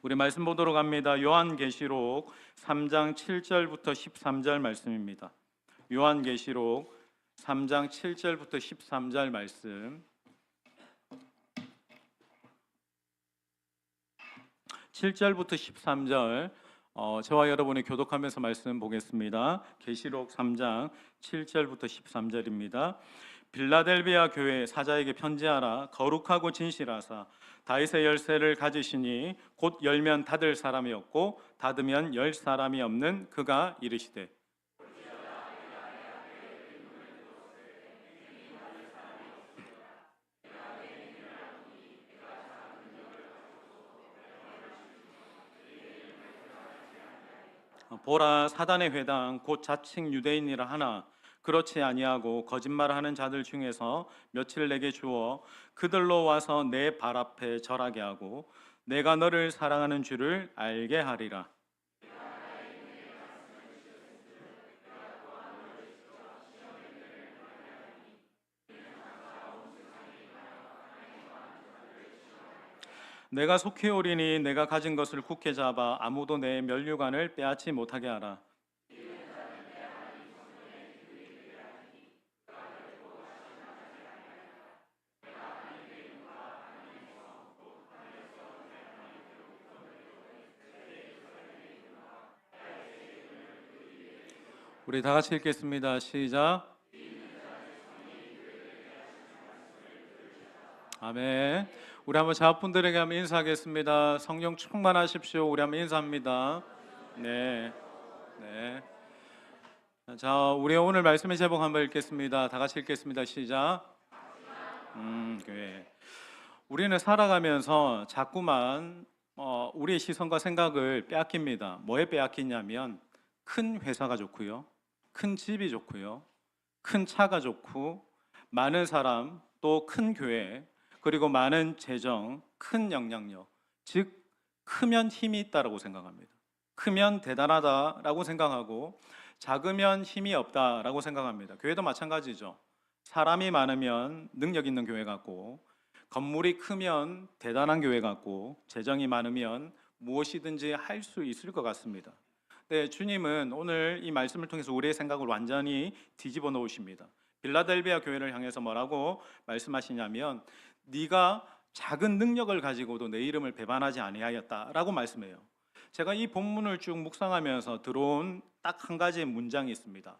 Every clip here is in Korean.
우리 말씀 보도록 합니다. 요한계시록 3장 7절부터 13절 말씀입니다. 요한계시록 3장 7절부터 13절 말씀. 7절부터 13절 저와 여러분이 교독하면서 말씀 보겠습니다. 계시록 3장 7절부터 13절입니다. 빌라델비아 교회 사자에게 편지하라. 거룩하고 진실하사 다윗의 열쇠를 가지시니 곧 열면 닫을 사람이 없고 닫으면 열 사람이 없는 그가 이르시되 보라, 사단의 회당 곧 자칭 유대인이라 하나 그렇지 아니하고 거짓말하는 자들 중에서 며칠 내게 주어 그들로 와서 내 발 앞에 절하게 하고 내가 너를 사랑하는 줄을 알게 하리라. 내가 속히 오리니 내가 가진 것을 굳게 잡아 아무도 내 면류관을 빼앗지 못하게 하라. 우리 다 같이 읽겠습니다. 시작. 아멘. 우리 한번 자분들에게 한번 인사하겠습니다. 성령 충만하십시오. 우리 한번 인사합니다. 네. 네. 자, 우리 오늘 말씀의 제목 한번 읽겠습니다. 다 같이 읽겠습니다. 시작. 교회. 우리는 살아가면서 자꾸만 우리의 시선과 생각을 빼앗깁니다. 뭐에 빼앗기냐면 큰 회사가 좋고요, 큰 집이 좋고요, 큰 차가 좋고, 많은 사람, 또 큰 교회, 그리고 많은 재정, 큰 영향력, 즉 크면 힘이 있다라고 생각합니다. 크면 대단하다라고 생각하고 작으면 힘이 없다라고 생각합니다. 교회도 마찬가지죠. 사람이 많으면 능력 있는 교회 같고, 건물이 크면 대단한 교회 같고, 재정이 많으면 무엇이든지 할 수 있을 것 같습니다. 네, 주님은 오늘 이 말씀을 통해서 우리의 생각을 완전히 뒤집어 놓으십니다. 빌라델비아 교회를 향해서 뭐라고 말씀하시냐면 네가 작은 능력을 가지고도 내 이름을 배반하지 아니하였다라고 말씀해요. 제가 이 본문을 쭉 묵상하면서 들어온 딱 한 가지 문장이 있습니다.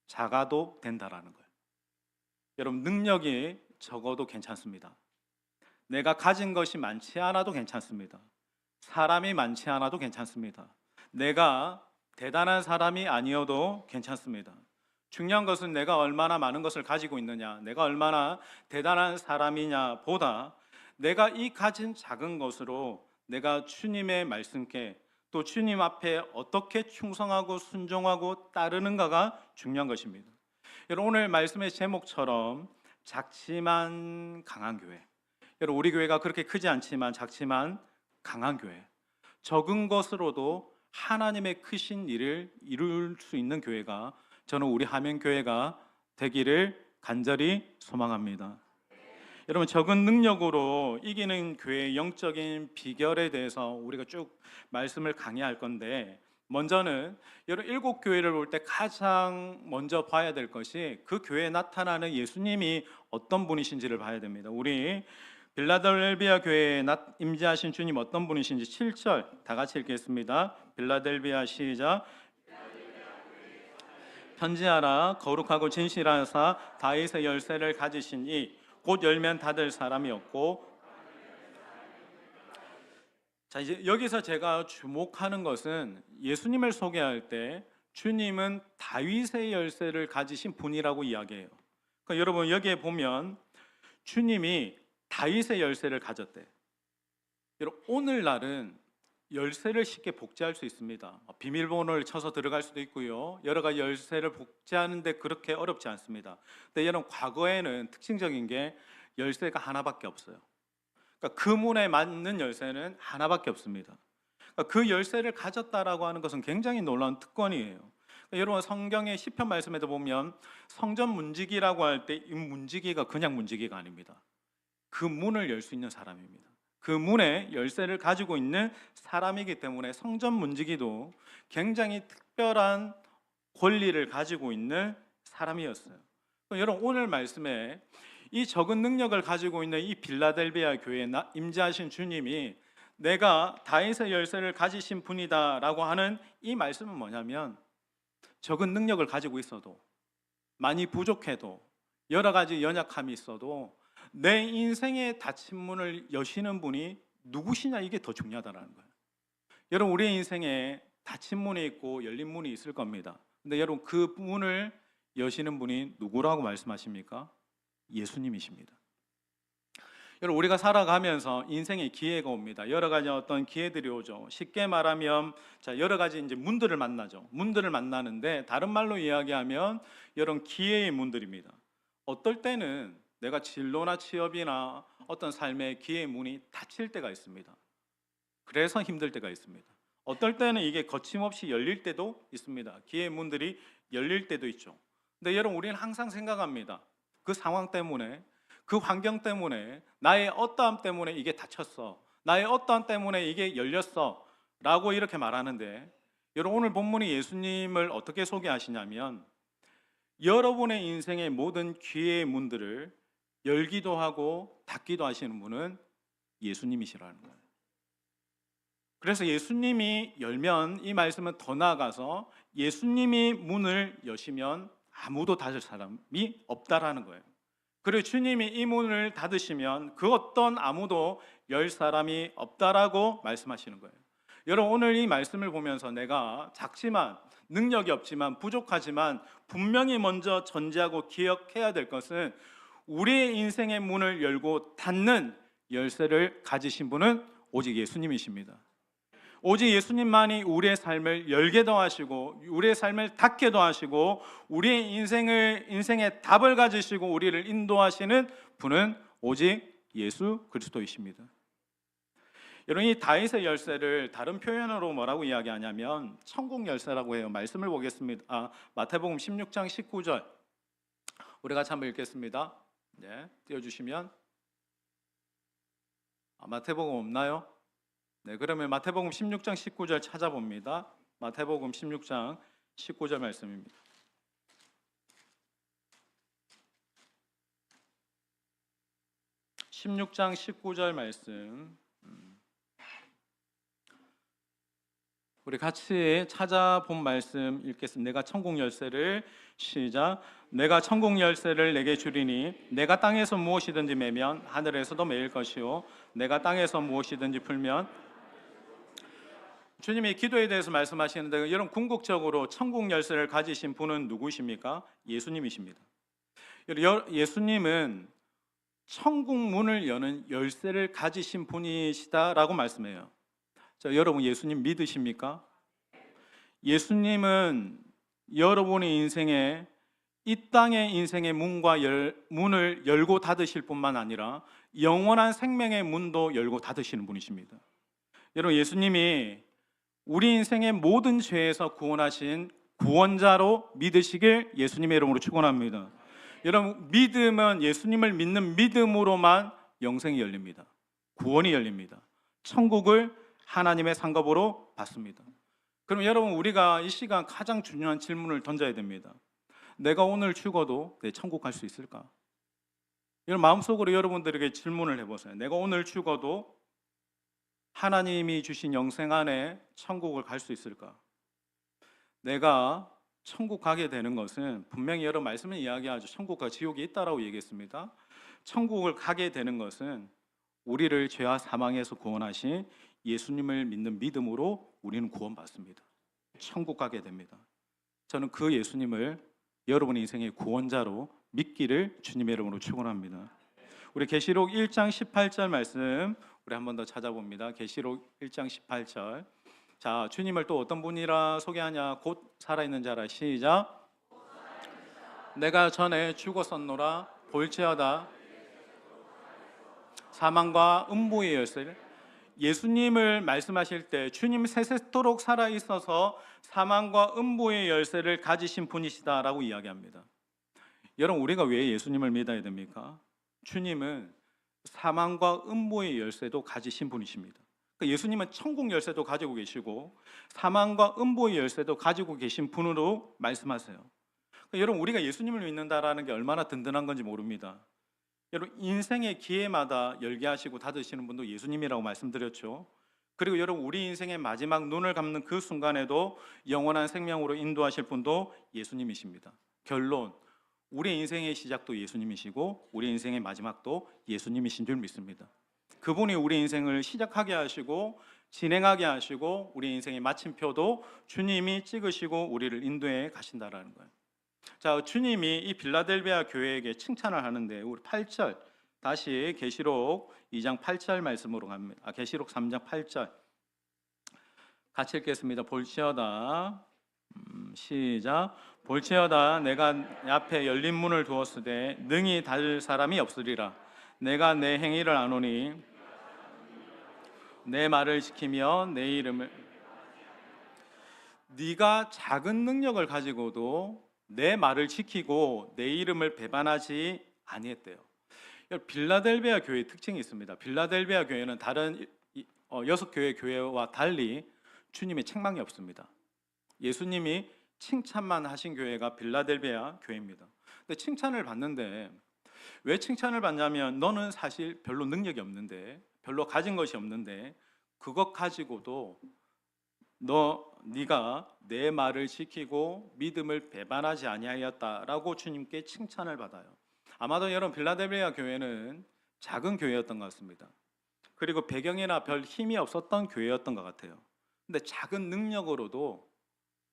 작아도 된다라는 거예요. 여러분, 능력이 적어도 괜찮습니다. 내가 가진 것이 많지 않아도 괜찮습니다. 사람이 많지 않아도 괜찮습니다. 내가 대단한 사람이 아니어도 괜찮습니다. 중요한 것은 내가 얼마나 많은 것을 가지고 있느냐, 내가 얼마나 대단한 사람이냐 보다 내가 이 가진 작은 것으로 내가 주님의 말씀께, 또 주님 앞에 어떻게 충성하고 순종하고 따르는가가 중요한 것입니다. 여러분, 오늘 말씀의 제목처럼 작지만 강한 교회, 여러분, 우리 교회가 그렇게 크지 않지만 작지만 강한 교회, 적은 것으로도 하나님의 크신 일을 이룰 수 있는 교회가, 저는 우리 하명교회가 되기를 간절히 소망합니다. 여러분, 적은 능력으로 이기는 교회의 영적인 비결에 대해서 우리가 쭉 말씀을 강의할 건데, 먼저는 여러분, 일곱 교회를 볼 때 가장 먼저 봐야 될 것이 그 교회에 나타나는 예수님이 어떤 분이신지를 봐야 됩니다. 우리 빌라델비아 교회에 임재하신 주님 어떤 분이신지 7절 다 같이 읽겠습니다. 빌라델비아 시작. 편지하라. 거룩하고 진실하사 다윗의 열쇠를 가지신 이 곧 열면 닫을 사람이 없고. 자, 이제 여기서 제가 주목하는 것은 예수님을 소개할 때 주님은 다윗의 열쇠를 가지신 분이라고 이야기해요. 그러니까 여러분, 여기에 보면 주님이 다윗의 열쇠를 가졌대. 여러분, 오늘날은 열쇠를 쉽게 복제할 수 있습니다. 비밀번호를 쳐서 들어갈 수도 있고요, 여러 가지 열쇠를 복제하는데 그렇게 어렵지 않습니다. 근데 여러분, 과거에는 특징적인 게 열쇠가 하나밖에 없어요. 그러니까 그 문에 맞는 열쇠는 하나밖에 없습니다. 그러니까 그 열쇠를 가졌다라고 하는 것은 굉장히 놀라운 특권이에요. 그러니까 여러분, 성경의 시편 말씀에도 보면 성전 문지기라고 할 때 이 문지기가 그냥 문지기가 아닙니다. 그 문을 열 수 있는 사람입니다. 그 문의 열쇠를 가지고 있는 사람이기 때문에 성전 문지기도 굉장히 특별한 권리를 가지고 있는 사람이었어요. 여러분, 오늘 말씀에 이 적은 능력을 가지고 있는 이 빌라델비아 교회에 임재하신 주님이 내가 다윗의 열쇠를 가지신 분이다라고 하는 이 말씀은 뭐냐면, 적은 능력을 가지고 있어도, 많이 부족해도, 여러 가지 연약함이 있어도 내 인생의 닫힌 문을 여시는 분이 누구시냐, 이게 더 중요하다는 거예요. 여러분, 우리의 인생에 닫힌 문이 있고 열린 문이 있을 겁니다. 근데 여러분, 그 문을 여시는 분이 누구라고 말씀하십니까? 예수님이십니다. 여러분, 우리가 살아가면서 인생에 기회가 옵니다. 여러 가지 어떤 기회들이 오죠. 쉽게 말하면 여러 가지 이제 문들을 만나죠. 문들을 만나는데 다른 말로 이야기하면 이런 기회의 문들입니다. 어떨 때는 내가 진로나 취업이나 어떤 삶의 기회의 문이 닫힐 때가 있습니다. 그래서 힘들 때가 있습니다. 어떨 때는 이게 거침없이 열릴 때도 있습니다. 기회의 문들이 열릴 때도 있죠. 근데 여러분, 우리는 항상 생각합니다. 그 상황 때문에, 그 환경 때문에, 나의 어떠함 때문에 이게 닫혔어, 나의 어떠함 때문에 이게 열렸어 라고 이렇게 말하는데, 여러분, 오늘 본문이 예수님을 어떻게 소개하시냐면, 여러분의 인생의 모든 기회의 문들을 열기도 하고 닫기도 하시는 분은 예수님이시라는 거예요. 그래서 예수님이 열면, 이 말씀은 더 나아가서 예수님이 문을 여시면 아무도 닫을 사람이 없다라는 거예요. 그리고 주님이 이 문을 닫으시면 그 어떤 아무도 열 사람이 없다라고 말씀하시는 거예요. 여러분, 오늘 이 말씀을 보면서 내가 작지만, 능력이 없지만, 부족하지만 분명히 먼저 전제하고 기억해야 될 것은, 우리의 인생의 문을 열고 닫는 열쇠를 가지신 분은 오직 예수님이십니다. 오직 예수님만이 우리의 삶을 열게도 하시고 우리의 삶을 닫게도 하시고 우리의 인생의 답을 가지시고 우리를 인도하시는 분은 오직 예수 그리스도이십니다. 여러분, 이 다윗의 열쇠를 다른 표현으로 뭐라고 이야기하냐면 천국 열쇠라고 해요. 말씀을 보겠습니다. 마태복음 16장 19절 우리 같이 한번 읽겠습니다. 네, 띄워주시면. 마태복음 없나요? 네, 그러면 마태복음 16장 19절 찾아봅니다. 마태복음 16장 19절 말씀입니다. (16장 19절) 말씀 우리 같이 찾아본 말씀 읽겠습니다. 내가 천국 열쇠를, 시작. 내가 천국 열쇠를 내게 주리니 내가 땅에서 무엇이든지 매면 하늘에서도 매일 것이요 내가 땅에서 무엇이든지 풀면. 주님이 기도에 대해서 말씀하시는데, 여러분, 궁극적으로 천국 열쇠를 가지신 분은 누구십니까? 예수님이십니다. 예수님은 천국 문을 여는 열쇠를 가지신 분이시다라고 말씀해요. 자, 여러분, 예수님 믿으십니까? 예수님은 여러분의 인생에, 이 땅의 인생의 문을 열고 닫으실 뿐만 아니라 영원한 생명의 문도 열고 닫으시는 분이십니다. 여러분, 예수님이 우리 인생의 모든 죄에서 구원하신 구원자로 믿으시길 예수님의 이름으로 축원합니다. 여러분, 믿음은, 예수님을 믿는 믿음으로만 영생이 열립니다. 구원이 열립니다. 천국을 하나님의 상급으로 받습니다. 그럼 여러분, 우리가 이 시간 가장 중요한 질문을 던져야 됩니다. 내가 오늘 죽어도 내 천국 갈 수 있을까? 여러분, 마음속으로 여러분들에게 질문을 해보세요. 내가 오늘 죽어도 하나님이 주신 영생 안에 천국을 갈 수 있을까? 내가 천국 가게 되는 것은, 분명히 여러 말씀을 이야기하죠. 천국과 지옥이 있다라고 얘기했습니다. 천국을 가게 되는 것은 우리를 죄와 사망에서 구원하신 예수님을 믿는 믿음으로 우리는 구원받습니다. 천국 가게 됩니다. 저는 그 예수님을 여러분의 인생의 구원자로 믿기를 주님의 이름으로 축원합니다. 우리 계시록 1장 18절 말씀 우리 한 번 더 찾아봅니다. 계시록 1장 18절. 자, 주님을 또 어떤 분이라 소개하냐? 곧 살아있는 자라. 시작. 내가 전에 죽었었노라 볼지어다 사망과 음부의 열쇠를. 예수님을 말씀하실 때 주님 세세토록 살아있어서 사망과 음부의 열쇠를 가지신 분이시다라고 이야기합니다. 여러분, 우리가 왜 예수님을 믿어야 됩니까? 주님은 사망과 음보의 열쇠도 가지신 분이십니다. 그러니까 예수님은 천국 열쇠도 가지고 계시고 사망과 음보의 열쇠도 가지고 계신 분으로 말씀하세요. 그러니까 여러분, 우리가 예수님을 믿는다라는 게 얼마나 든든한 건지 모릅니다. 여러분, 인생의 기회마다 열게 하시고 닫으시는 분도 예수님이라고 말씀드렸죠. 그리고 여러분, 우리 인생의 마지막 눈을 감는 그 순간에도 영원한 생명으로 인도하실 분도 예수님이십니다. 결론, 우리 인생의 시작도 예수님이시고 우리 인생의 마지막도 예수님이신 줄 믿습니다. 그분이 우리 인생을 시작하게 하시고 진행하게 하시고 우리 인생의 마침표도 주님이 찍으시고 우리를 인도해 가신다라는 거예요. 자, 주님이 이 빌라델비아 교회에게 칭찬을 하는데 우리 8절 다시 계시록 2장 8절 말씀으로 갑니다. 계시록 3장 8절 같이 읽겠습니다. 볼지어다 시작. 볼지어다 내가 내 앞에 열린 문을 두었으되 능히 닫을 사람이 없으리라. 내가 내 행위를 아노니 내 말을 지키며 내 이름을 네가 작은 능력을 가지고도 내 말을 지키고 내 이름을 배반하지 아니했대요. 빌라델비아 교회의 특징이 있습니다. 빌라델비아 교회는 다른 6교회 교회와 달리 주님의 책망이 없습니다. 예수님이 칭찬만 하신 교회가 빌라델비아 교회입니다. 근데 칭찬을 받는데 왜 칭찬을 받냐면 너는 사실 별로 능력이 없는데 별로 가진 것이 없는데 그것 가지고도 네가 내 말을 지키고 믿음을 배반하지 아니하였다라고 주님께 칭찬을 받아요. 아마도 여러분 빌라델비아 교회는 작은 교회였던 것 같습니다. 그리고 배경이나 별 힘이 없었던 교회였던 것 같아요. 근데 작은 능력으로도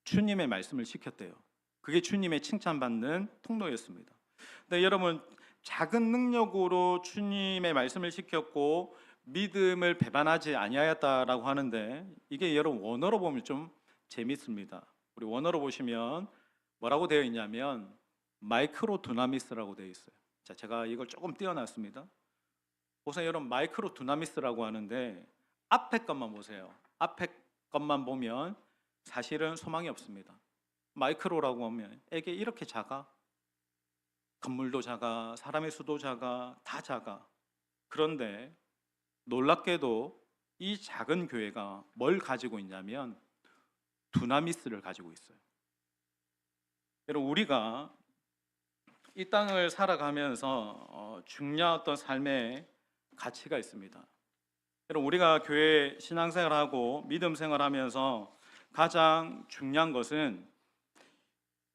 주님의 말씀을 지켰대요. 그게 주님의 칭찬받는 통로였습니다. 근데 여러분, 작은 능력으로 주님의 말씀을 지켰고 믿음을 배반하지 아니하였다라고 하는데 이게 여러분 원어로 보면 좀 재밌습니다. 우리 원어로 보시면 뭐라고 되어 있냐면 마이크로 두나미스라고 되어 있어요. 자, 제가 이걸 조금 띄워놨습니다. 보세요, 여러분, 마이크로 두나미스라고 하는데 앞에 것만 보세요. 앞에 것만 보면 사실은 소망이 없습니다. 마이크로라고 하면 이게 이렇게 작아? 건물도 작아, 사람의 수도 작아, 다 작아. 그런데 놀랍게도 이 작은 교회가 뭘 가지고 있냐면 두나미스를 가지고 있어요. 여러분, 우리가 이 땅을 살아가면서 중요한 어떤 삶의 가치가 있습니다. 여러분, 우리가 교회 신앙생활하고 믿음 생활하면서 가장 중요한 것은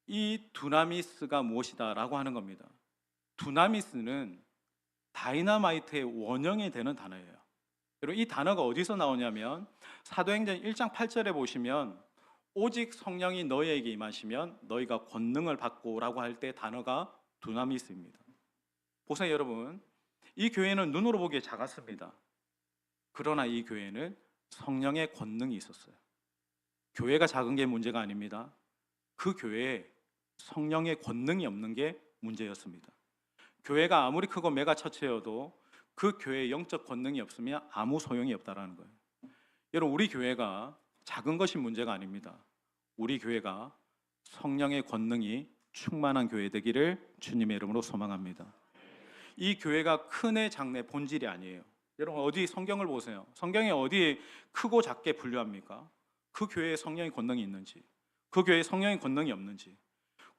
이 두나미스가 무엇이다라고 하는 겁니다. 두나미스는 다이너마이트의 원형이 되는 단어예요. 여러분, 이 단어가 어디서 나오냐면 사도행전 1장 8절에 보시면 오직 성령이 너희에게 임하시면 너희가 권능을 받고라고 할 때 단어가 두나미스입니다. 보세요, 여러분, 이 교회는 눈으로 보기에 작았습니다. 그러나 이 교회는 성령의 권능이 있었어요. 교회가 작은 게 문제가 아닙니다. 그 교회에 성령의 권능이 없는 게 문제였습니다. 교회가 아무리 크고 메가처치여도 그 교회에 영적 권능이 없으면 아무 소용이 없다라는 거예요. 여러분, 우리 교회가 작은 것이 문제가 아닙니다. 우리 교회가 성령의 권능이 충만한 교회 되기를 주님의 이름으로 소망합니다. 이 교회가 크네 작네 본질이 아니에요. 여러분, 어디 성경을 보세요. 성경에 어디 크고 작게 분류합니까? 그 교회에 성령의 권능이 있는지, 그 교회에 성령의 권능이 없는지,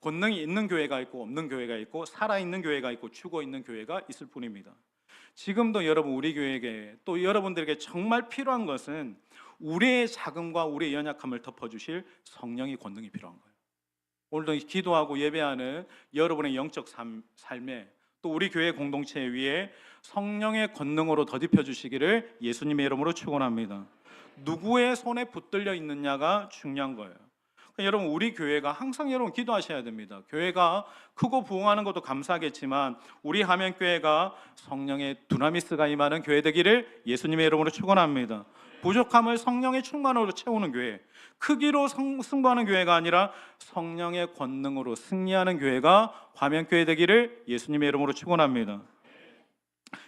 권능이 있는 교회가 있고 없는 교회가 있고 살아있는 교회가 있고 죽어있는 교회가 있을 뿐입니다. 지금도 여러분, 우리 교회에게 또 여러분들에게 정말 필요한 것은 우리의 작음과 우리의 연약함을 덮어주실 성령의 권능이 필요한 거예요. 오늘도 기도하고 예배하는 여러분의 영적 삶에 또 우리 교회 공동체 위에 성령의 권능으로 덧입혀 주시기를 예수님의 이름으로 축원합니다. 누구의 손에 붙들려 있느냐가 중요한 거예요. 그러니까 여러분, 우리 교회가 항상 여러분 기도하셔야 됩니다. 교회가 크고 부흥하는 것도 감사하겠지만 우리 하면교회가 성령의 두나미스가 임하는 교회 되기를 예수님의 이름으로 축원합니다. 부족함을 성령의 충만으로 채우는 교회, 크기로 승부하는 교회가 아니라 성령의 권능으로 승리하는 교회가 화면교회 되기를 예수님의 이름으로 축원합니다.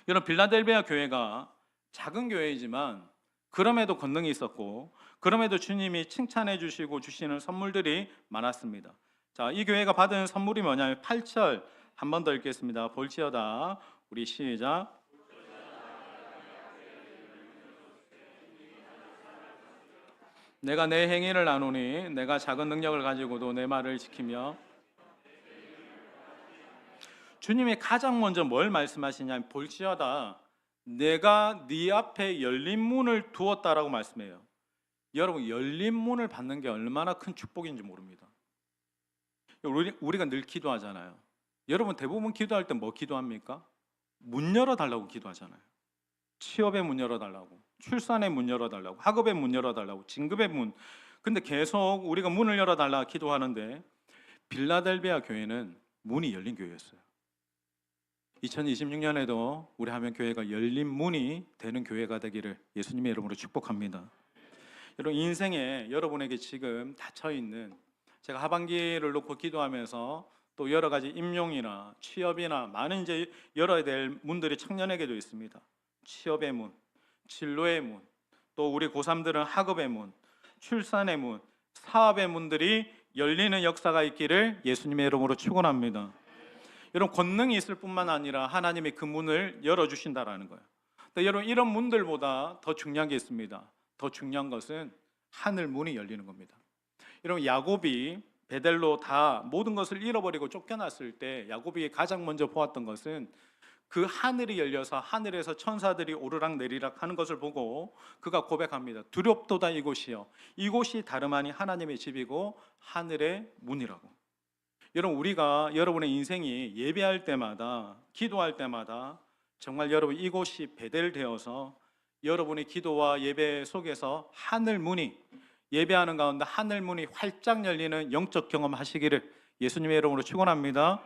여러분, 빌라델비아 교회가 작은 교회이지만 그럼에도 권능이 있었고 그럼에도 주님이 칭찬해 주시고 주시는 선물들이 많았습니다. 자, 이 교회가 받은 선물이 뭐냐면 8절 한 번 더 읽겠습니다. 볼지어다 우리 시작. 내가 내 행위를 나누니 내가 작은 능력을 가지고도 내 말을 지키며. 주님이 가장 먼저 뭘 말씀하시냐면 볼지어다 내가 네 앞에 열린 문을 두었다라고 말씀해요. 여러분, 열린 문을 받는 게 얼마나 큰 축복인지 모릅니다. 우리가 늘 기도하잖아요. 여러분, 대부분 기도할 때 뭐 기도합니까? 문 열어달라고 기도하잖아요. 취업의 문 열어달라고, 출산의 문 열어달라고, 학업의 문 열어달라고, 진급의 문. 근데 계속 우리가 문을 열어달라 기도하는데 빌라델비아 교회는 문이 열린 교회였어요. 2026년에도 우리 하면교회가 열린 문이 되는 교회가 되기를 예수님의 이름으로 축복합니다. 여러분, 인생에 여러분에게 지금 닫혀있는, 제가 하반기를 놓고 기도하면서 또 여러 가지 임용이나 취업이나 많은 이제 열어야 될 문들이 청년에게도 있습니다. 취업의 문, 진로의 문, 또 우리 고3들은 학업의 문, 출산의 문, 사업의 문들이 열리는 역사가 있기를 예수님의 이름으로 축원합니다. 여러분, 권능이 있을 뿐만 아니라 하나님이 그 문을 열어주신다라는 거예요. 근데 여러분, 이런 문들보다 더 중요한 게 있습니다. 더 중요한 것은 하늘 문이 열리는 겁니다. 여러분, 야곱이 베델로 다 모든 것을 잃어버리고 쫓겨났을 때 야곱이 가장 먼저 보았던 것은 그 하늘이 열려서 하늘에서 천사들이 오르락 내리락 하는 것을 보고 그가 고백합니다. 두렵도다 이곳이요, 이곳이 다름 아니 하나님의 집이고 하늘의 문이라고. 여러분, 우리가 여러분의 인생이 예배할 때마다 기도할 때마다 정말 여러분 이곳이 베델되어서 여러분의 기도와 예배 속에서 하늘 문이, 예배하는 가운데 하늘 문이 활짝 열리는 영적 경험 하시기를 예수님의 이름으로 축원합니다.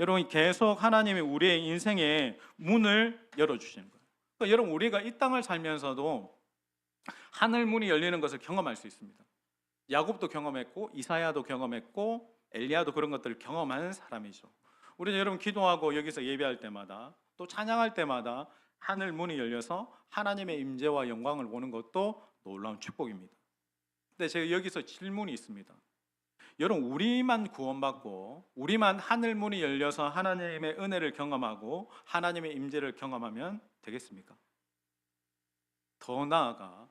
여러분, 계속 하나님이 우리의 인생에 문을 열어주시는 거예요. 그러니까 여러분, 우리가 이 땅을 살면서도 하늘 문이 열리는 것을 경험할 수 있습니다. 야곱도 경험했고 이사야도 경험했고 엘리야도 그런 것들을 경험한 사람이죠. 우리는 여러분 기도하고 여기서 예배할 때마다 또 찬양할 때마다 하늘 문이 열려서 하나님의 임재와 영광을 보는 것도 놀라운 축복입니다. 근데 제가 여기서 질문이 있습니다. 여러분, 우리만 구원받고 우리만 하늘 문이 열려서 하나님의 은혜를 경험하고 하나님의 임재를 경험하면 되겠습니까? 더 나아가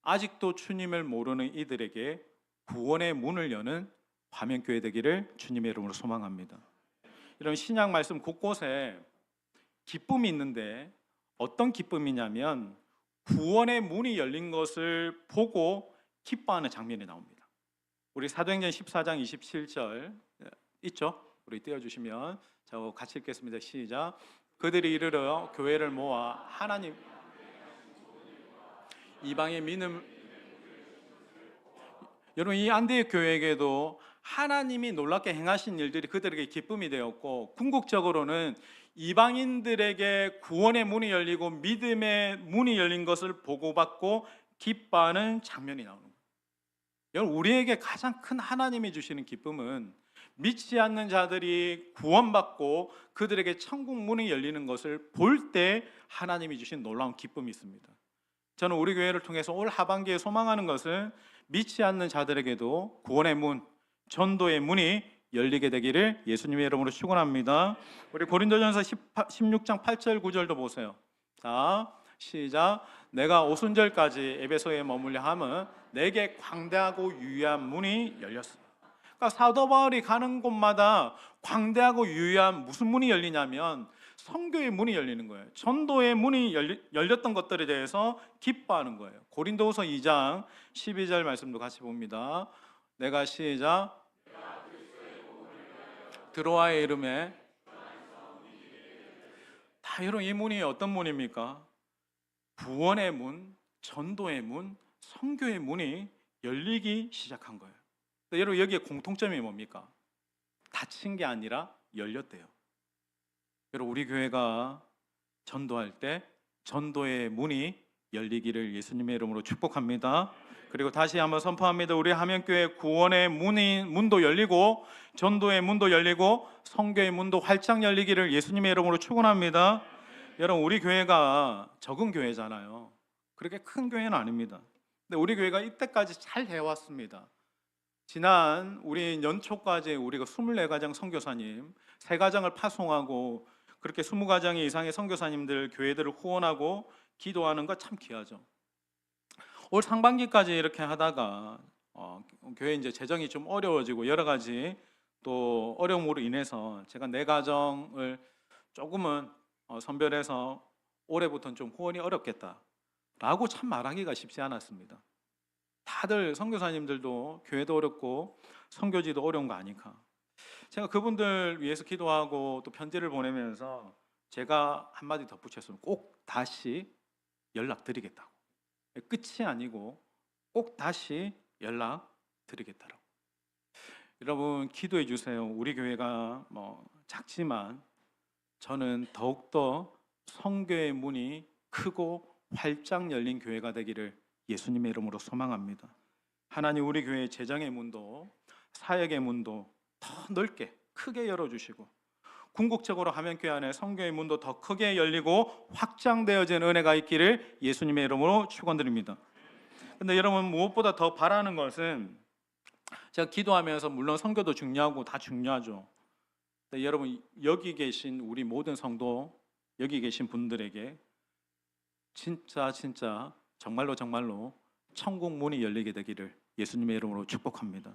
아직도 주님을 모르는 이들에게 구원의 문을 여는 화면교회 되기를 주님의 이름으로 소망합니다. 이런 신약 말씀 곳곳에 기쁨이 있는데 어떤 기쁨이냐면 구원의 문이 열린 것을 보고 기뻐하는 장면이 나옵니다. 우리 사도행전 14장 27절 있죠? 우리 띄워주시면 저 같이 읽겠습니다. 시작. 그들이 이르러 교회를 모아 하나님 이방의 믿음. 여러분, 이 안디옥 교회에게도 하나님이 놀랍게 행하신 일들이 그들에게 기쁨이 되었고 궁극적으로는 이방인들에게 구원의 문이 열리고 믿음의 문이 열린 것을 보고받고 기뻐하는 장면이 나오는 거예요. 여러분, 우리에게 가장 큰 하나님이 주시는 기쁨은 믿지 않는 자들이 구원받고 그들에게 천국 문이 열리는 것을 볼 때 하나님이 주신 놀라운 기쁨이 있습니다. 저는 우리 교회를 통해서 올 하반기에 소망하는 것은 믿지 않는 자들에게도 구원의 문, 전도의 문이 열리게 되기를 예수님의 이름으로 축원합니다. 우리 고린도전서 16장 8절 9절도 보세요. 자, 시작. 내가 오순절까지 에베소에 머물려 함은 내게 광대하고 유의한 문이 열렸습니다. 그러니까 사도 바울이 가는 곳마다 광대하고 유의한 무슨 문이 열리냐면 선교의 문이 열리는 거예요. 전도의 문이 열렸던 것들에 대해서 기뻐하는 거예요. 고린도후서 2장 12절 말씀도 같이 봅니다. 내가 시작. 드로아의 이름에 다. 여러분, 이 문이 어떤 문입니까? 구원의 문, 전도의 문, 선교의 문이 열리기 시작한 거예요. 여러분, 여기에 공통점이 뭡니까? 닫힌 게 아니라 열렸대요. 여러분, 우리 교회가 전도할 때 전도의 문이 열리기를 예수님의 이름으로 축복합니다. 그리고 다시 한번 선포합니다. 우리 하면교회 구원의 문도 열리고 전도의 문도 열리고 선교의 문도 활짝 열리기를 예수님의 이름으로 축원합니다. 여러분, 우리 교회가 적은 교회잖아요. 그렇게 큰 교회는 아닙니다. 근데 우리 교회가 이때까지 잘 해왔습니다. 지난 우리 연초까지 우리가 24가정 선교사님 3가정을 파송하고 그렇게 20가정 이상의 선교사님들 교회들을 후원하고 기도하는 거 참 귀하죠. 올 상반기까지 이렇게 하다가 교회 이제 재정이 좀 어려워지고 여러 가지 또 어려움으로 인해서 제가 내 가정을 조금은 선별해서 올해부터는 좀 후원이 어렵겠다라고 참 말하기가 쉽지 않았습니다. 다들 선교사님들도 교회도 어렵고 선교지도 어려운 거 아니까 제가 그분들 위해서 기도하고 또 편지를 보내면서 제가 한마디 덧붙였으면 꼭 다시 연락드리겠다고. 끝이 아니고 꼭 다시 연락드리겠다라고. 여러분 기도해 주세요. 우리 교회가 작지만 저는 더욱더 선교의 문이 크고 활짝 열린 교회가 되기를 예수님의 이름으로 소망합니다. 하나님 우리 교회의 재정의 문도 사역의 문도 더 넓게 크게 열어주시고 궁극적으로 하면교회 안에 선교의 문도 더 크게 열리고 확장되어진 은혜가 있기를 예수님의 이름으로 축원드립니다. 근데 여러분 무엇보다 더 바라는 것은 제가 기도하면서 물론 선교도 중요하고 다 중요하죠. 근데 여러분 여기 계신 우리 모든 성도 여기 계신 분들에게 진짜 정말로 천국 문이 열리게 되기를 예수님의 이름으로 축복합니다.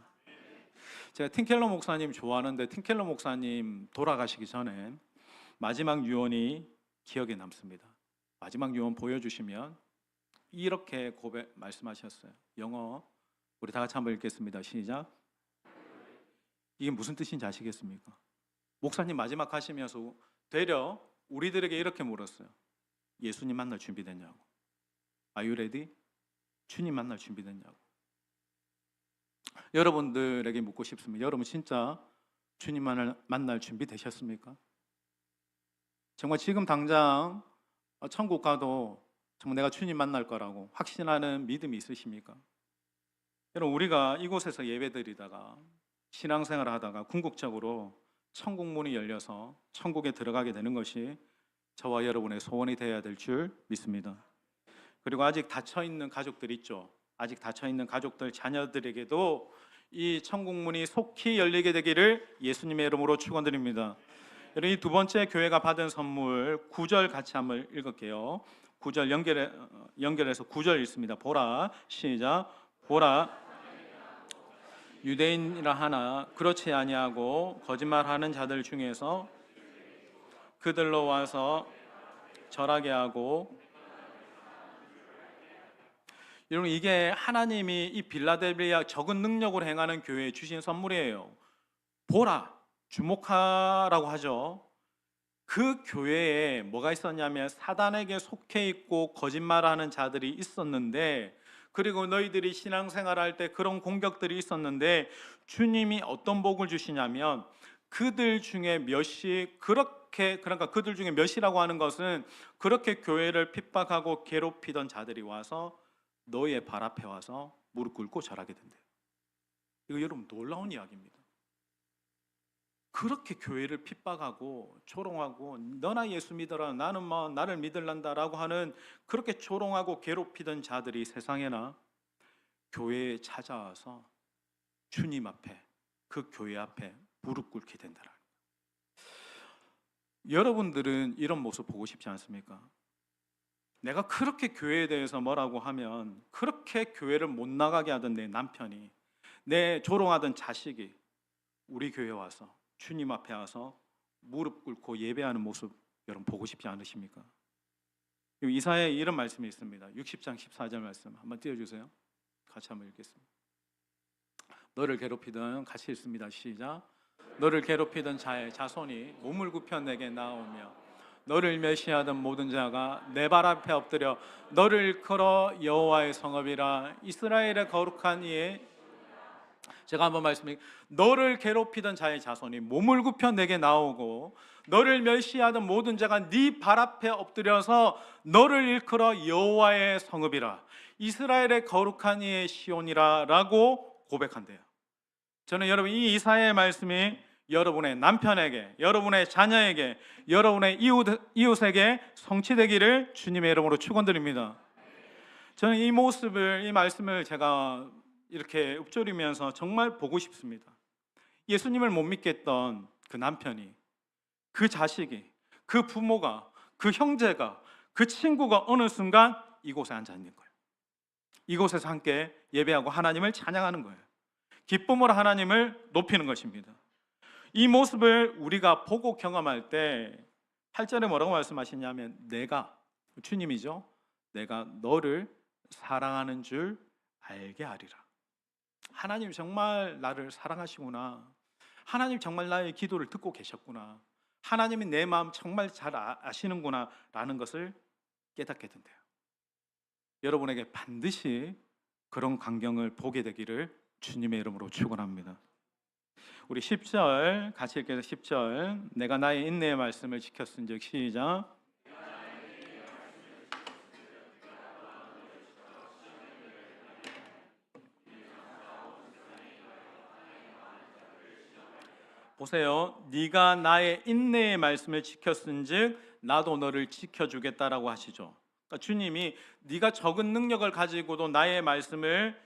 제가 팀켈러 목사님 좋아하는데 팀켈러 목사님 돌아가시기 전에 마지막 유언이 기억에 남습니다. 마지막 유언 보여주시면 이렇게 말씀하셨어요. 영어 우리 다 같이 한번 읽겠습니다. 시작. 이게 무슨 뜻인지 아시겠습니까? 목사님 마지막 하시면서 되려 우리들에게 이렇게 물었어요. 예수님 만날 준비됐냐고. Are you ready? 주님 만날 준비됐냐고. 여러분들에게 묻고 싶습니다. 여러분 진짜 주님 만날 준비 되셨습니까? 정말 지금 당장 천국 가도 정말 내가 주님 만날 거라고 확신하는 믿음이 있으십니까? 여러분 우리가 이곳에서 예배드리다가 신앙생활을 하다가 궁극적으로 천국 문이 열려서 천국에 들어가게 되는 것이 저와 여러분의 소원이 되어야 될 줄 믿습니다. 그리고 아직 닫혀있는 가족들 있죠. 아직 닫혀있는 가족들 자녀들에게도 이 천국 문이 속히 열리게 되기를 예수님의 이름으로 축원드립니다. 여러분 이 두 번째 교회가 받은 선물 9절 같이 한번 읽을게요. 9절 연결해서 9절 읽습니다. 보라 시작. 보라 유대인이라 하나 그렇지 아니하고 거짓말하는 자들 중에서 그들로 와서 절하게 하고. 여러분 이게 하나님이 이 빌라델비아 적은 능력으로 행하는 교회에 주신 선물이에요. 보라, 주목하라고 하죠. 그 교회에 뭐가 있었냐면 사단에게 속해 있고 거짓말하는 자들이 있었는데, 그리고 너희들이 신앙생활할 때 그런 공격들이 있었는데 주님이 어떤 복을 주시냐면 그들 중에 몇이 그러니까 그들 중에 몇이라고 하는 것은 그렇게 교회를 핍박하고 괴롭히던 자들이 와서 너희의 발 앞에 와서 무릎 꿇고 절하게 된대요. 이거 여러분 놀라운 이야기입니다. 그렇게 교회를 핍박하고 조롱하고 너나 예수 믿어라, 나는 나를 믿을란다라고 하는 그렇게 조롱하고 괴롭히던 자들이 세상에나 교회에 찾아와서 주님 앞에, 그 교회 앞에 무릎 꿇게 된다라. 여러분들은 이런 모습 보고 싶지 않습니까? 내가 그렇게 교회에 대해서 뭐라고 하면 그렇게 교회를 못 나가게 하던 내 남편이, 내 조롱하던 자식이 우리 교회에 와서 주님 앞에 와서 무릎 꿇고 예배하는 모습 여러분 보고 싶지 않으십니까? 이사야에 이런 말씀이 있습니다. 60장 14절 말씀 한번 띄워주세요. 같이 한번 읽겠습니다. 너를 괴롭히던, 같이 읽습니다. 시작. 너를 괴롭히던 자의 자손이 몸을 굽혀 내게 나오며 너를 멸시하던 모든 자가 내 발 앞에 엎드려 너를 일컬어 여호와의 성읍이라 이스라엘의 거룩한 이의. 제가 한번 말씀드릴게요. 너를 괴롭히던 자의 자손이 몸을 굽혀 내게 나오고 너를 멸시하던 모든 자가 네 발 앞에 엎드려서 너를 일컬어 여호와의 성읍이라 이스라엘의 거룩한 이의 시온이라 라고 고백한대요. 저는 여러분 이 이사야의 말씀이 여러분의 남편에게, 여러분의 자녀에게, 여러분의 이웃에게 성취되기를 주님의 이름으로 축원드립니다. 저는 이 모습을, 이 말씀을 제가 이렇게 읊조리면서 정말 보고 싶습니다. 예수님을 못 믿겠던 그 남편이, 그 자식이, 그 부모가, 그 형제가, 그 친구가 어느 순간 이곳에 앉아 있는 거예요. 이곳에서 함께 예배하고 하나님을 찬양하는 거예요. 기쁨으로 하나님을 높이는 것입니다. 이 모습을 우리가 보고 경험할 때 8절에 뭐라고 말씀하시냐면 내가, 주님이죠, 내가 너를 사랑하는 줄 알게 하리라. 하나님 정말 나를 사랑하시구나. 하나님 정말 나의 기도를 듣고 계셨구나. 하나님이 내 마음 정말 잘 아시는구나 라는 것을 깨닫게 된대요. 여러분에게 반드시 그런 광경을 보게 되기를 주님의 이름으로 축원합니다. 우리 10절 같이 읽겠습니다. 10절 내가 나의 인내의 말씀을 지켰은즉 시작. 보세요. 네가 나의 인내의 말씀을 지켰은즉 나도 너를 지켜주겠다라고 하시죠. 그러니까 주님이 네가 적은 능력을 가지고도 나의 말씀을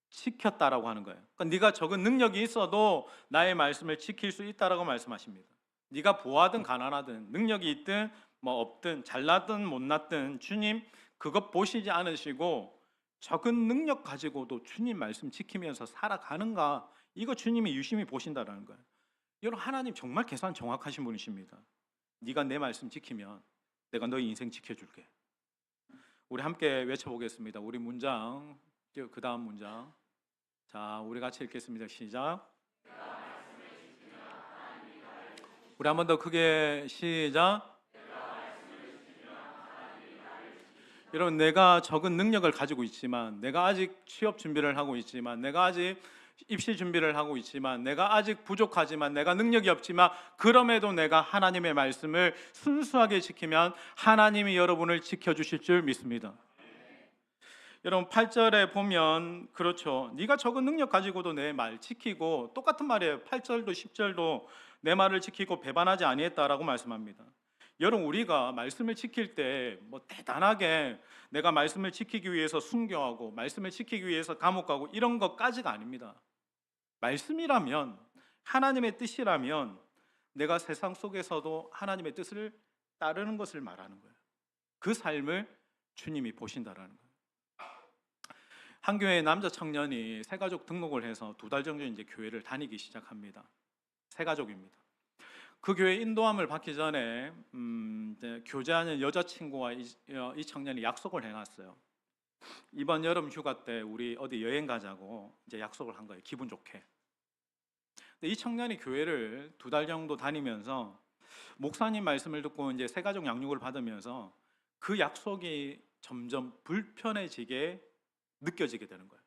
지켰다라고 하는 거예요. 그러니까 네가 적은 능력이 있어도 나의 말씀을 지킬 수 있다라고 말씀하십니다. 네가 부하든 가난하든 능력이 있든 뭐 없든 잘나든 못났든 주님 그것 보시지 않으시고 적은 능력 가지고도 주님 말씀 지키면서 살아가는가, 이거 주님이 유심히 보신다라는 거예요. 여러분, 하나님 정말 계산 정확하신 분이십니다. 네가 내 말씀 지키면 내가 너의 인생 지켜줄게. 우리 함께 외쳐보겠습니다. 우리 문장, 그 다음 문장. 자, 우리 같이 읽겠습니다. 시작. 우리 한 번 더 크게 시작. 여러분, 내가 적은 능력을 가지고 있지만, 내가 아직 취업 준비를 하고 있지만, 내가 아직 입시 준비를 하고 있지만, 내가 아직 부족하지만, 내가 능력이 없지만, 그럼에도 내가 하나님의 말씀을 순수하게 지키면 하나님이 여러분을 지켜주실 줄 믿습니다. 여러분, 8절에 보면 그렇죠. 네가 적은 능력 가지고도 내 말 지키고, 똑같은 말이에요. 8절도 10절도 내 말을 지키고 배반하지 아니했다라고 말씀합니다. 여러분, 우리가 말씀을 지킬 때 뭐 대단하게 내가 말씀을 지키기 위해서 순교하고 말씀을 지키기 위해서 감옥 가고 이런 것까지가 아닙니다. 말씀이라면, 하나님의 뜻이라면 내가 세상 속에서도 하나님의 뜻을 따르는 것을 말하는 거예요. 그 삶을 주님이 보신다라는 거예요. 한 교회의 남자 청년이 새가족 등록을 해서 2달 정도 이제 교회를 다니기 시작합니다. 새가족입니다. 그 교회 인도함을 받기 전에 이제 교제하는 여자친구와 이 청년이 약속을 해놨어요. 이번 여름 휴가 때 우리 어디 여행 가자고 이제 약속을 한 거예요. 기분 좋게. 근데 이 청년이 교회를 2달 정도 다니면서 목사님 말씀을 듣고 이제 새가족 양육을 받으면서 그 약속이 점점 불편해지게 느껴지게 되는 거예요.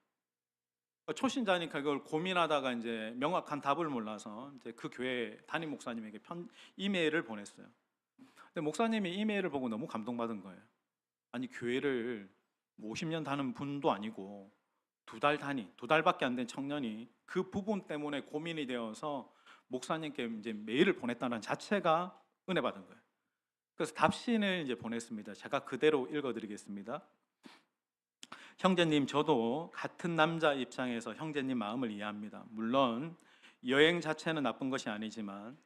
초신자니까 그걸 고민하다가 이제 명확한 답을 몰라서 이제 그 교회 담임 목사님에게 이메일을 보냈어요. 근데 목사님이 이메일을 보고 너무 감동받은 거예요. 아니, 교회를 50년 다는 분도 아니고 2달밖에 안 된 청년이 그 부분 때문에 고민이 되어서 목사님께 이제 메일을 보냈다는 자체가 은혜 받은 거예요. 그래서 답신을 이제 보냈습니다. 제가 그대로 읽어드리겠습니다. 형제님, 저도 같은 남자 입장에서 형제님 마음을 이해합니다. 물론 여행 자체는 나쁜 것이 아니지만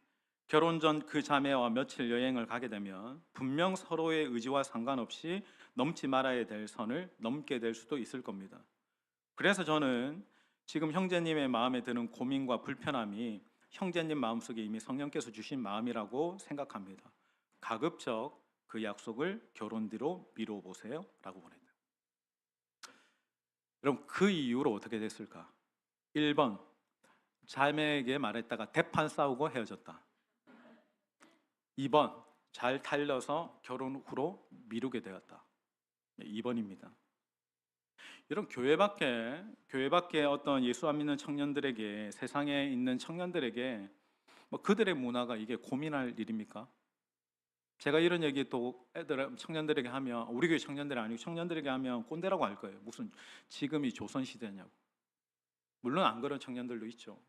결혼 전 그 자매와 며칠 여행을 가게 되면 분명 서로의 의지와 상관없이 넘지 말아야 될 선을 넘게 될 수도 있을 겁니다. 그래서 저는 지금 형제님의 마음에 드는 고민과 불편함이 형제님 마음속에 이미 성령께서 주신 마음이라고 생각합니다. 가급적 그 약속을 결혼 뒤로 미뤄보세요 라고 보냈다. 그럼 그 이후로 어떻게 됐을까? 1번, 자매에게 말했다가 대판 싸우고 헤어졌다. 2번, 잘 달려서 결혼 후로 미루게 되었다. 2번입니다. 여러분, 교회 밖에 어떤 예수 안 믿는 청년들에게, 세상에 있는 청년들에게 뭐 그들의 문화가 이게 고민할 일입니까? 제가 이런 얘기 또 청년들에게 하면, 우리 교회 청년들이 아니고 청년들에게 하면 꼰대라고 할 거예요. 무슨 지금이 조선시대냐고. 물론 안 그런 청년들도 있죠.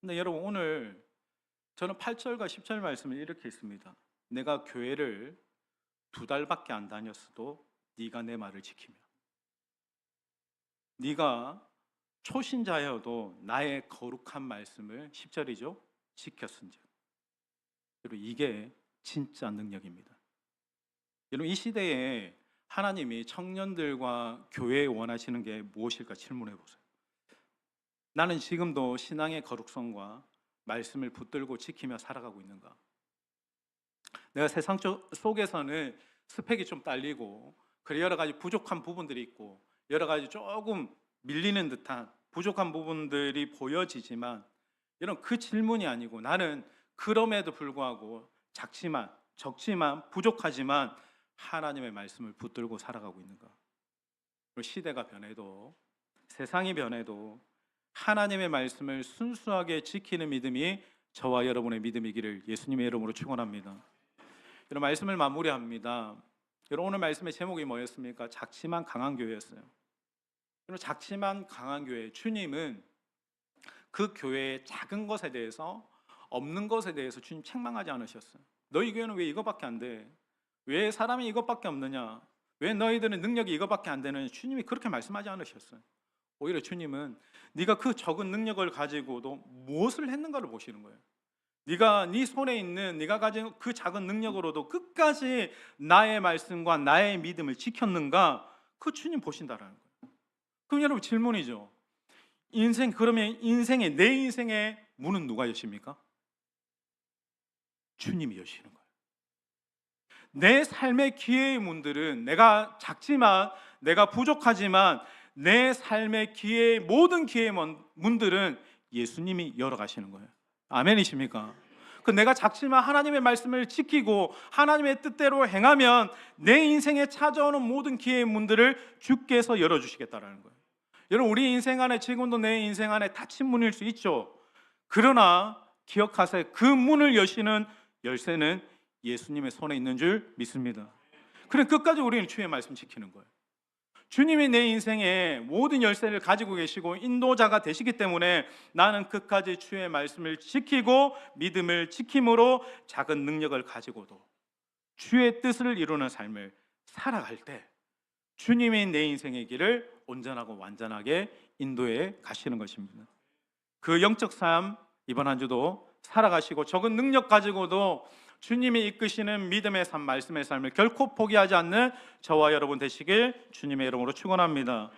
근데 여러분, 오늘 저는 8절과 10절 말씀을 이렇게 했습니다. 내가 교회를 2달밖에 안 다녔어도 네가 내 말을 지키며, 네가 초신자여도 나의 거룩한 말씀을, 10절이죠, 지켰은즉. 여러분, 이게 진짜 능력입니다. 여러분, 이 시대에 하나님이 청년들과 교회에 원하시는 게 무엇일까 질문해 보세요. 나는 지금도 신앙의 거룩성과 말씀을 붙들고 지키며 살아가고 있는가? 내가 세상 속에서는 스펙이 좀 딸리고 그래 여러 가지 부족한 부분들이 있고 여러 가지 조금 밀리는 듯한 부족한 부분들이 보여지지만 이런 그 질문이 아니고 나는 그럼에도 불구하고 작지만 적지만 부족하지만 하나님의 말씀을 붙들고 살아가고 있는가? 그리고 시대가 변해도 세상이 변해도 하나님의 말씀을 순수하게 지키는 믿음이 저와 여러분의 믿음이기를 예수님의 이름으로 축원합니다. 이런 말씀을 마무리합니다. 여러분 오늘 말씀의 제목이 뭐였습니까? 작지만 강한 교회였어요. 여러분 작지만 강한 교회, 주님은 그 교회의 작은 것에 대해서 없는 것에 대해서 주님 책망하지 않으셨어요. 너희 교회는 왜 이것밖에 안 돼? 왜 사람이 이것밖에 없느냐? 왜 너희들은 능력이 이것밖에 안 되느냐? 주님이 그렇게 말씀하지 않으셨어요. 오히려 주님은 네가 그 적은 능력을 가지고도 무엇을 했는가를 보시는 거예요. 네가 네 손에 있는 네가 가진 그 작은 능력으로도 끝까지 나의 말씀과 나의 믿음을 지켰는가? 그 주님 보신다라는 거예요. 그럼 여러분 질문이죠. 그러면 내 인생의 문은 누가 여십니까? 주님이 여시는 거예요. 내 삶의 기회의 문들은 내가 작지만 내가 부족하지만 내 삶의 기회의 모든 기회의 문들은 예수님이 열어가시는 거예요. 아멘이십니까? 내가 작지만 하나님의 말씀을 지키고 하나님의 뜻대로 행하면 내 인생에 찾아오는 모든 기회의 문들을 주께서 열어주시겠다라는 거예요. 여러분 우리 인생 안에 지금도 내 인생 안에 닫힌 문일 수 있죠. 그러나 기억하세요. 그 문을 여시는 열쇠는 예수님의 손에 있는 줄 믿습니다. 그래 끝까지 우리는 주의 말씀 지키는 거예요. 주님이 내 인생에 모든 열쇠를 가지고 계시고 인도자가 되시기 때문에 나는 끝까지 주의 말씀을 지키고 믿음을 지킴으로 작은 능력을 가지고도 주의 뜻을 이루는 삶을 살아갈 때 주님이 내 인생의 길을 온전하고 완전하게 인도해 가시는 것입니다. 그 영적 삶 이번 한 주도 살아가시고 적은 능력 가지고도 주님이 이끄시는 믿음의 삶, 말씀의 삶을 결코 포기하지 않는 저와 여러분 되시길 주님의 이름으로 축원합니다.